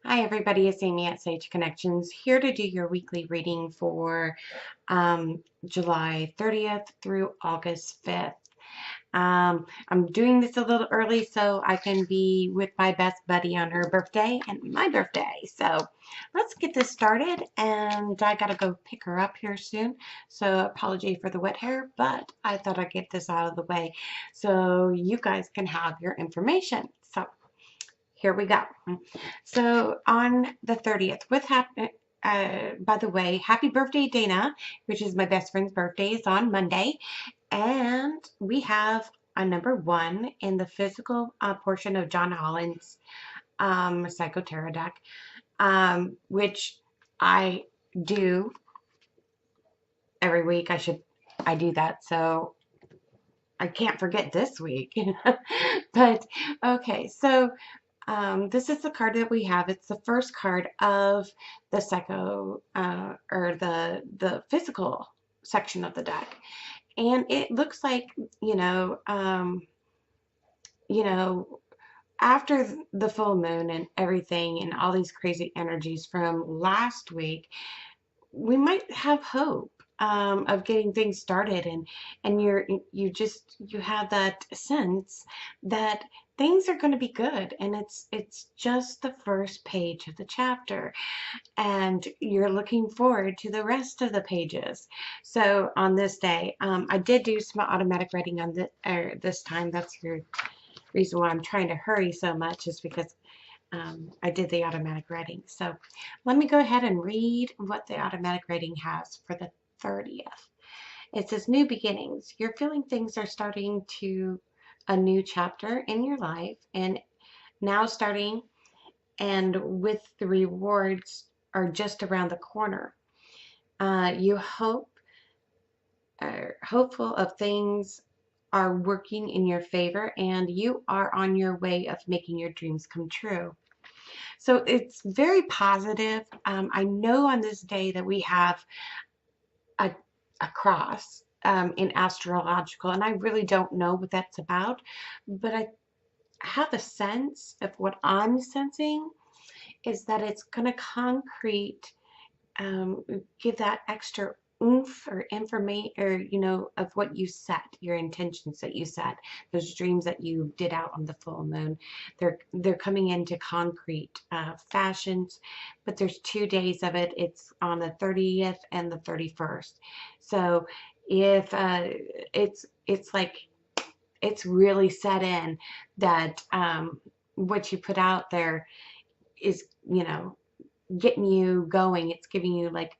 Hi, everybody. It's Amy at Sage Connections here to do your weekly reading for July 30th through August 5th. I'm doing this a little early so I can be with my best buddy on her birthday and my birthday. So let's get this started. And I got to go pick her up here soon. So apology for the wet hair, but I thought I'd get this out of the way so you guys can have your information. So here we go. So on the 30th, by the way, happy birthday, Dana, which is my best friend's birthday, is on Monday. And we have a number one in the physical portion of John Holland's Psycho Tarot deck, which I do every week. I do that. So I can't forget this week. But okay, so this is the card that we have. It's the first card of the psycho or the physical section of the deck, and it looks like you know after the full moon and everything and all these crazy energies from last week, we might have hope of getting things started, and you have that sense that things are going to be good, and it's just the first page of the chapter, and you're looking forward to the rest of the pages. So on this day, I did do some automatic writing on this time. That's your reason why I'm trying to hurry so much, is because I did the automatic writing. So let me go ahead and read what the automatic writing has for the 30th. It says, new beginnings. You're feeling things are starting to a new chapter in your life, and now starting, and with the rewards are just around the corner. You are hopeful of things are working in your favor, and you are on your way of making your dreams come true. So it's very positive. I know on this day that we have a, a cross in astrological, and I really don't know what that's about, but I have a sense of what I'm sensing is that it's going to concrete, give that extra oomph or information, or of what you set, your intentions that you set, those dreams that you did out on the full moon. They're coming into concrete fashions, but there's 2 days of it. It's on the 30th and the 31st. So if it's like it's really set in that what you put out there is getting you going. It's giving you like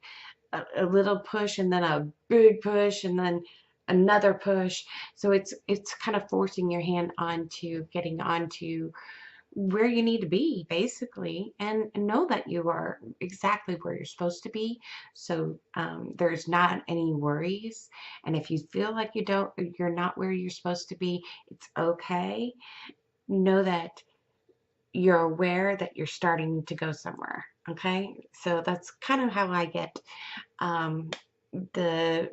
a little push, and then a big push, and then another push. So it's kind of forcing your hand onto getting onto where you need to be, basically, and know that you are exactly where you're supposed to be. So there's not any worries. And if you feel like you're not where you're supposed to be, it's okay. Know that you're aware that you're starting to go somewhere. Okay, so that's kind of how I get um, the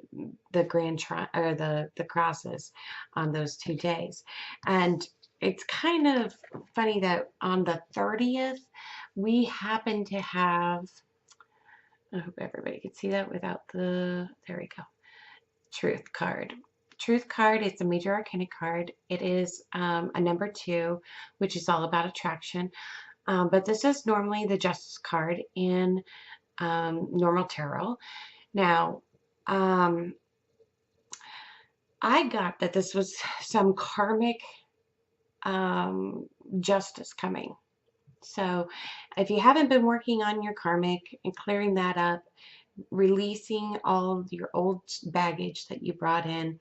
grand or the crosses on those 2 days. And it's kind of funny that on the 30th we happen to have, I hope everybody can see that without there we go, truth card. Truth card, it's a major arcana card. It is a number 2, which is all about attraction. But this is normally the justice card in normal tarot. Now, I got that this was some karmic um, justice coming. So if you haven't been working on your karmic and clearing that up, releasing all of your old baggage that you brought in,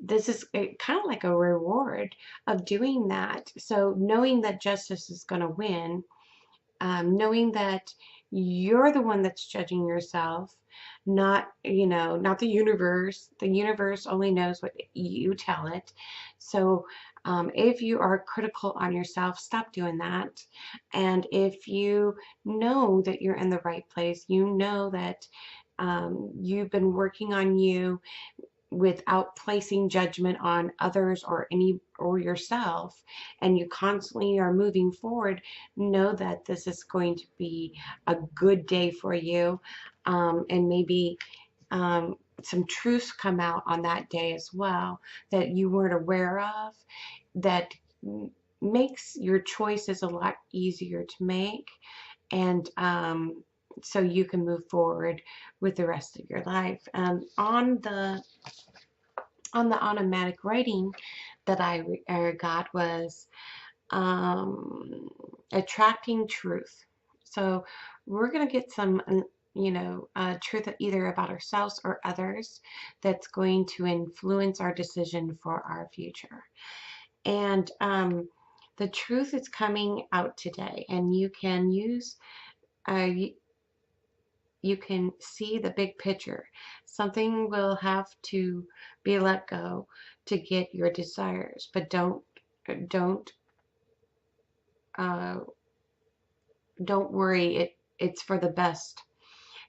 this is kind of like a reward of doing that. So knowing that justice is going to win, knowing that you're the one that's judging yourself, not not the universe. The universe only knows what you tell it. So if you are critical on yourself, stop doing that. And if you know that you're in the right place, you know that you've been working on you, without placing judgment on others or yourself, and you constantly are moving forward, know that this is going to be a good day for you, and maybe some truths come out on that day as well that you weren't aware of, that makes your choices a lot easier to make, and so you can move forward with the rest of your life. On the automatic writing that I got was attracting truth. So we're going to get some, truth either about ourselves or others that's going to influence our decision for our future. And the truth is coming out today, and you can use, you can see the big picture. Something will have to be let go to get your desires, but don't uh, don't worry. It's for the best.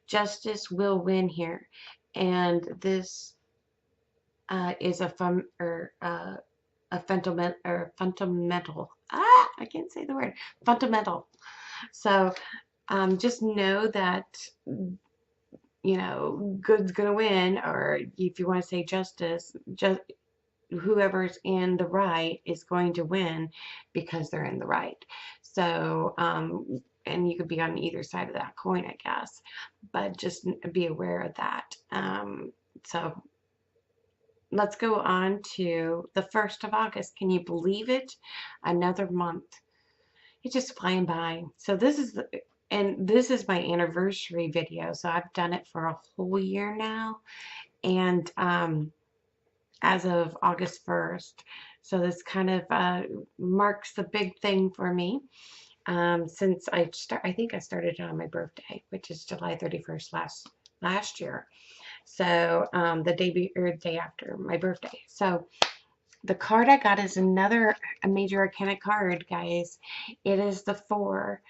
Justice will win here, and this is a fundamental. I can't say the word fundamental. So just know that good's gonna win, or if you want to say justice, just whoever's in the right is going to win because they're in the right. So and you could be on either side of that coin, I guess, but just be aware of that. So let's go on to the 1st of August. Can you believe it? Another month. It's just flying by. So this is my anniversary video. So I've done it for a whole year now, and as of August 1st. So this kind of marks the big thing for me, since I think I started it on my birthday, which is July 31st last year. So the day after my birthday. So the card I got is another major arcana card, guys. It is the 4.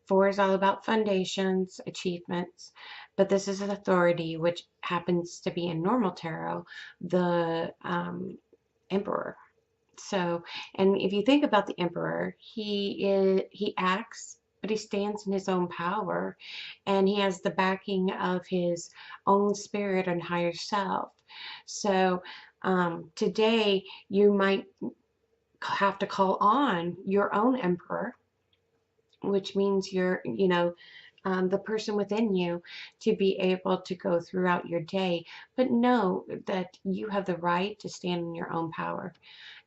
4 is all about foundations, achievements, but this is an authority, which happens to be in normal tarot, the Emperor. So, and if you think about the Emperor, he acts, but he stands in his own power, and he has the backing of his own spirit and higher self. So today you might have to call on your own Emperor, which means the person within you, to be able to go throughout your day. But know that you have the right to stand in your own power,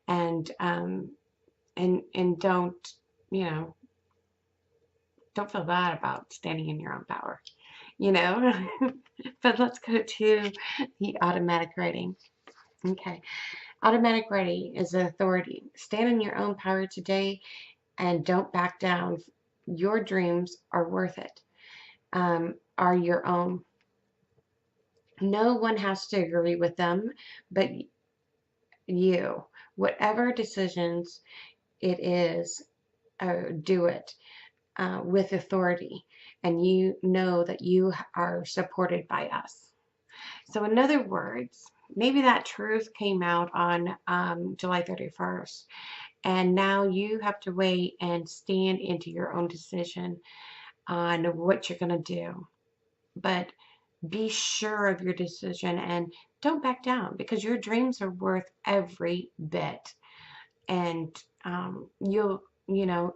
and don't, don't feel bad about standing in your own power, But let's go to the automatic writing. Okay. Automatic writing is authority. Stand in your own power today and don't back down. Your dreams are worth it, are your own. No one has to agree with them, but you. Whatever decisions it is, do it with authority, and you know that you are supported by us. So in other words, maybe that truth came out on July 31st, and now you have to wait and stand into your own decision on what you're going to do. But be sure of your decision and don't back down, because your dreams are worth every bit. And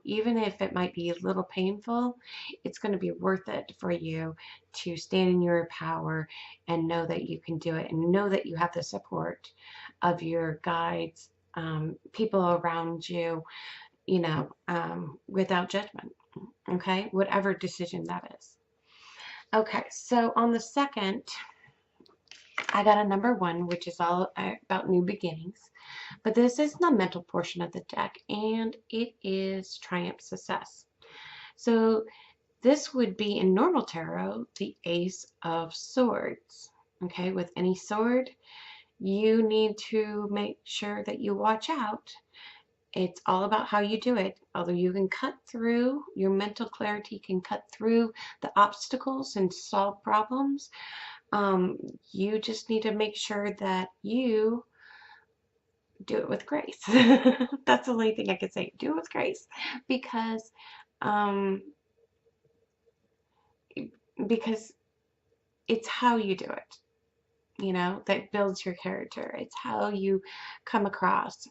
even if it might be a little painful, it's going to be worth it for you to stand in your power and know that you can do it, and know that you have the support of your guides, people around you, without judgment. Okay, whatever decision that is. Okay, so on the 2nd, I got a number 1, which is all about new beginnings. But this is the mental portion of the deck, and it is triumph, success. So this would be in normal tarot the Ace of Swords. Okay, with any sword, you need to make sure that you watch out. It's all about how you do it. Although you can cut through, your mental clarity can cut through the obstacles and solve problems, Um, you just need to make sure that you do it with grace. That's the only thing I could say. Do it with grace, because um, because it's how you do it, that builds your character. It's how you come across,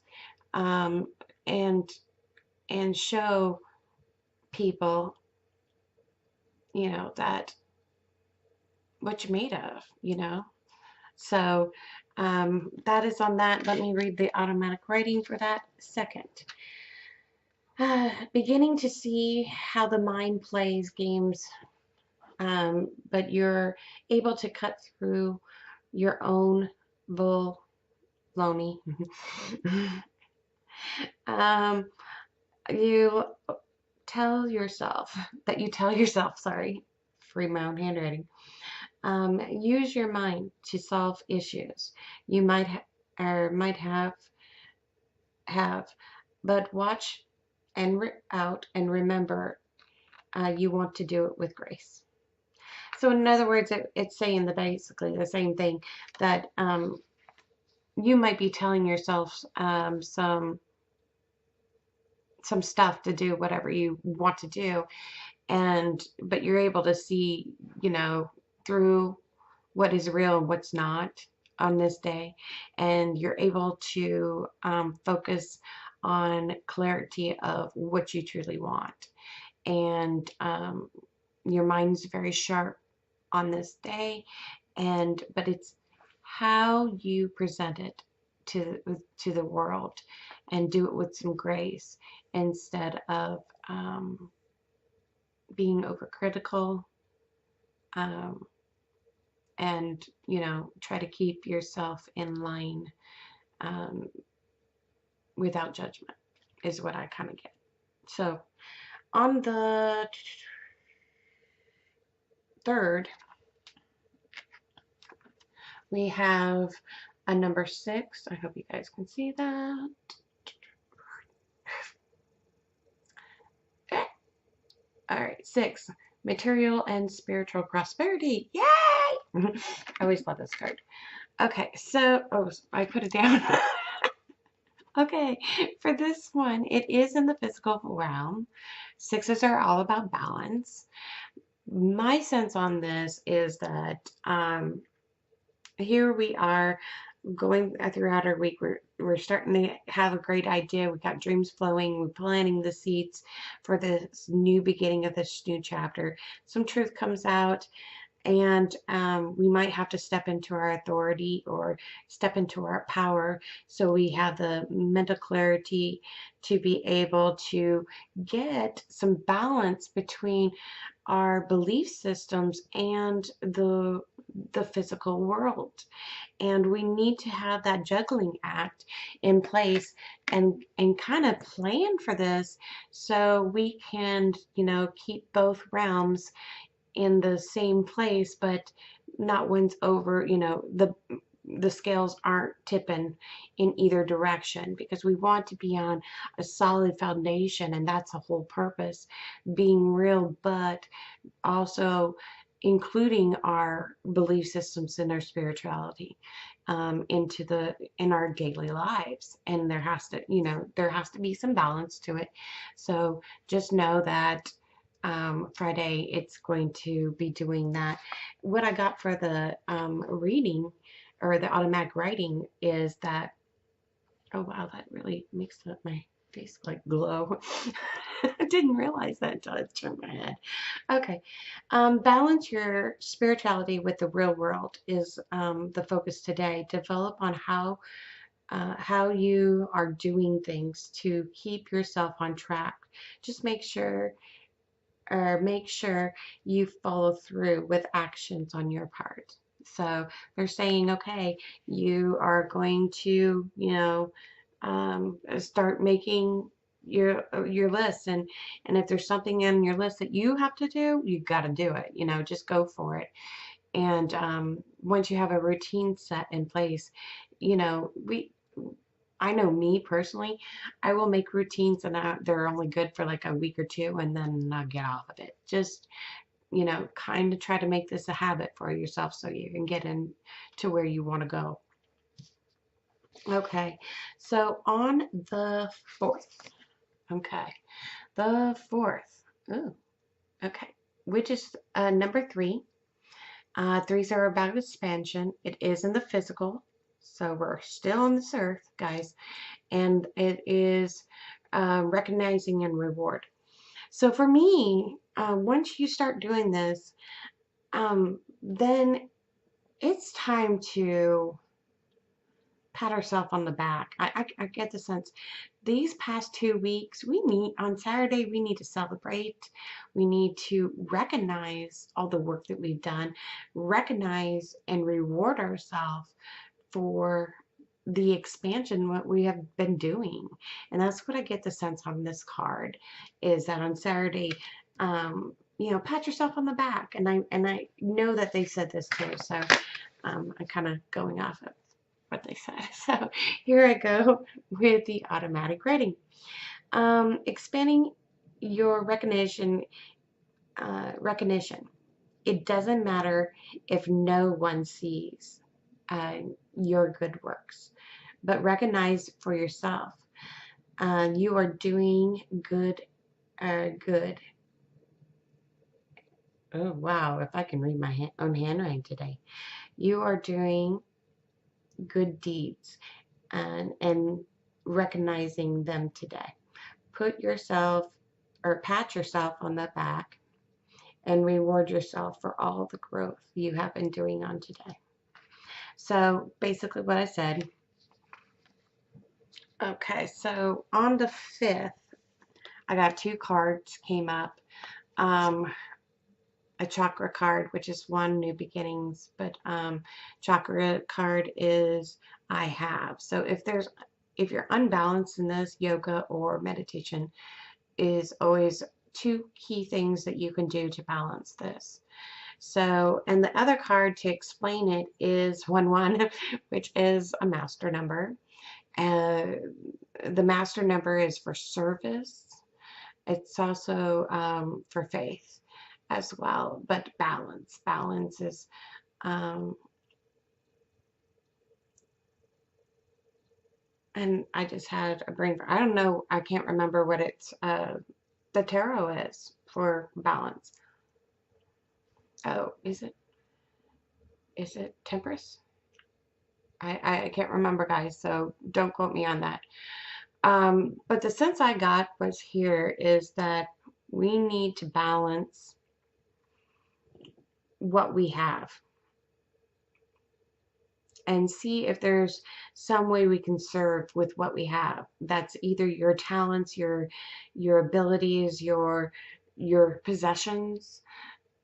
um, and show people, that what you're made of, So that is on that. Let me read the automatic writing for that second. Beginning to see how the mind plays games, but you're able to cut through your own baloney. um, you you tell yourself, sorry, free my own handwriting. Use your mind to solve issues you might have, but watch out and remember, you want to do it with grace. So in other words, it's saying basically the same thing, that you might be telling yourself some stuff to do whatever you want to do, but you're able to see, through what is real and what's not on this day, and you're able to focus on clarity of what you truly want, and your mind's very sharp on this day, but it's how you present it to the world, and do it with some grace, instead of being overcritical, um, and try to keep yourself in line, um, without judgment, is what I kind of get. So on the third, we have a number 6. I hope you guys can see that. All right, 6, material and spiritual prosperity. Yay! I always love this card. Okay, so, I put it down. Okay, for this one, it is in the physical realm. 6s are all about balance. My sense on this is that here we are going throughout our week. We're starting to have a great idea. We got dreams flowing. We're planting the seeds for this new beginning of this new chapter. Some truth comes out, and we might have to step into our authority or step into our power, so we have the mental clarity to be able to get some balance between our belief systems and the physical world. And we need to have that juggling act in place, and kind of plan for this, so we can keep both realms in the same place, but not one's over, the scales aren't tipping in either direction, because we want to be on a solid foundation, and that's the whole purpose, being real, but also including our belief systems and our spirituality, in our daily lives. And there has to be some balance to it. So just know that Friday it's going to be doing that. What I got for the reading, or the automatic writing, is that, oh wow, that really makes my face like glow. I didn't realize that until I turned my head. Okay. Balance your spirituality with the real world is the focus today. Develop on how you are doing things to keep yourself on track. Just make sure you follow through with actions on your part. So they're saying, okay, you are going to, start making your list, and if there's something in your list that you have to do, you got to do it. Just go for it. And once you have a routine set in place, we I know me personally, I will make routines, and they're only good for like a week or two, and then I'll get off of it. Just you know, kind of try to make this a habit for yourself so you can get in to where you want to go. Okay, so on the 4th, okay, the 4th, ooh, okay, which is number 3. Threes are about expansion. It is in the physical, so we're still on this earth, guys, and it is recognizing and reward. So for me, once you start doing this, then it's time to pat ourselves on the back. I get the sense these past 2 weeks, we need on Saturday, we need to celebrate. We need to recognize all the work that we've done, recognize and reward ourselves for the expansion what we have been doing. And that's what I get the sense on this card is that on Saturday, you know, pat yourself on the back. And I know that they said this too, so I'm kind of going off of what they said. So here I go with the automatic rating. Expanding your recognition. It doesn't matter if no one sees uh, your good works, but recognize for yourself. You are doing good. Good. Oh wow! If I can read my own handwriting today, you are doing good deeds and recognizing them today. Put yourself or pat yourself on the back and reward yourself for all the growth you have been doing on today. So basically what I said. Okay, so on the 5th, I got 2 cards came up. A chakra card, which is one new beginnings, but chakra card is I have. So if you're unbalanced in this, yoga or meditation is always 2 key things that you can do to balance this. So, and the other card to explain it is 1-1, which is a master number. The master number is for service. It's also for faith as well, but balance. Balance is and I just had a brain. I don't know. I can't remember what it's. The tarot is for balance. Oh, is it? Is it Temperance? I can't remember, guys. So don't quote me on that. But the sense I got was here is that we need to balance what we have and see if there's some way we can serve with what we have. That's either your talents, your abilities, your possessions,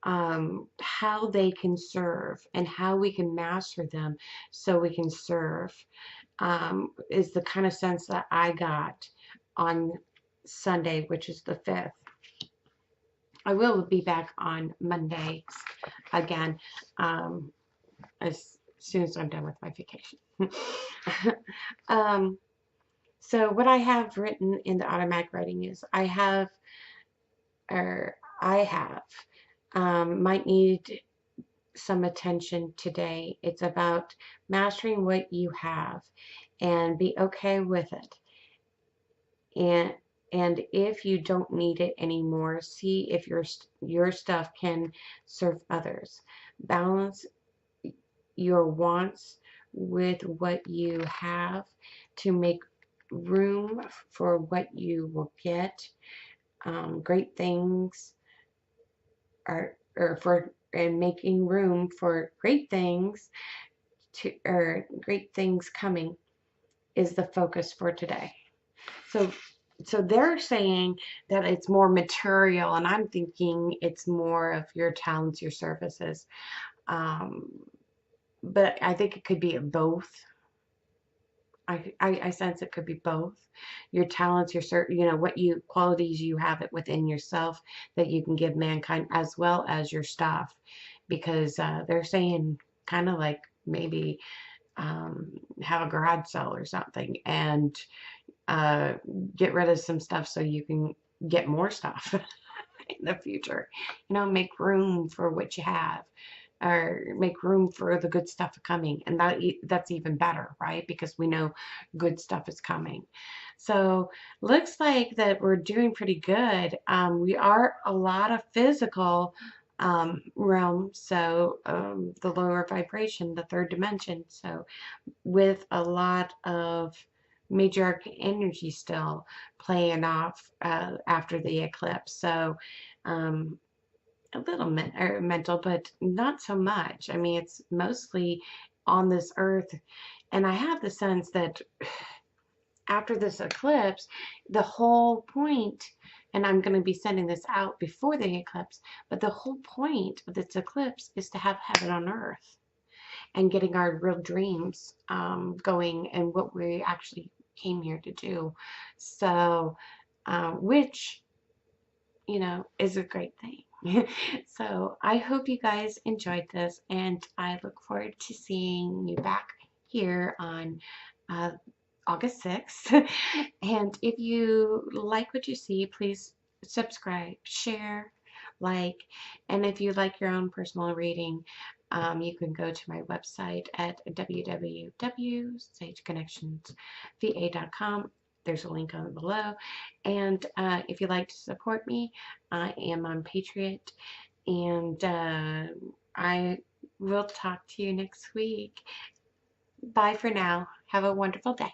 how they can serve and how we can master them so we can serve, is the kind of sense that I got on Sunday, which is the 5th. I will be back on Mondays again, as soon as I'm done with my vacation. So what I have written in the automatic writing is I have, might need some attention today. It's about mastering what you have and be okay with it. And if you don't need it anymore, see if your stuff can serve others. Balance your wants with what you have to make room for what you will get. Great things or for and making room for great things great things coming is the focus for today. So they're saying that it's more material, and I'm thinking it's more of your talents, your services. But I think it could be both. I sense it could be both. Your talents, what qualities you have it within yourself that you can give mankind, as well as your stuff, because they're saying kind of like maybe have a garage sale or something and get rid of some stuff so you can get more stuff. in the future. Make room for what you have, or make room for the good stuff coming, and that's even better, right? Because we know good stuff is coming. So looks like that we're doing pretty good. We are a lot of physical realm, so the lower vibration, the third dimension, so with a lot of major energy still playing off after the eclipse. So um, a little mental, but not so much. I mean, it's mostly on this earth. And I have the sense that after this eclipse, the whole point, and I'm going to be sending this out before the eclipse, but the whole point of this eclipse is to have heaven on earth and getting our real dreams going and what we actually came here to do. So, which, is a great thing. So I hope you guys enjoyed this, and I look forward to seeing you back here on uh, August 6th. And if you like what you see, please subscribe, share, like, and if you like your own personal reading, you can go to my website at www.sageconnectionsva.com. There's a link on below. And if you'd like to support me, I am on Patreon. And I will talk to you next week. Bye for now. Have a wonderful day.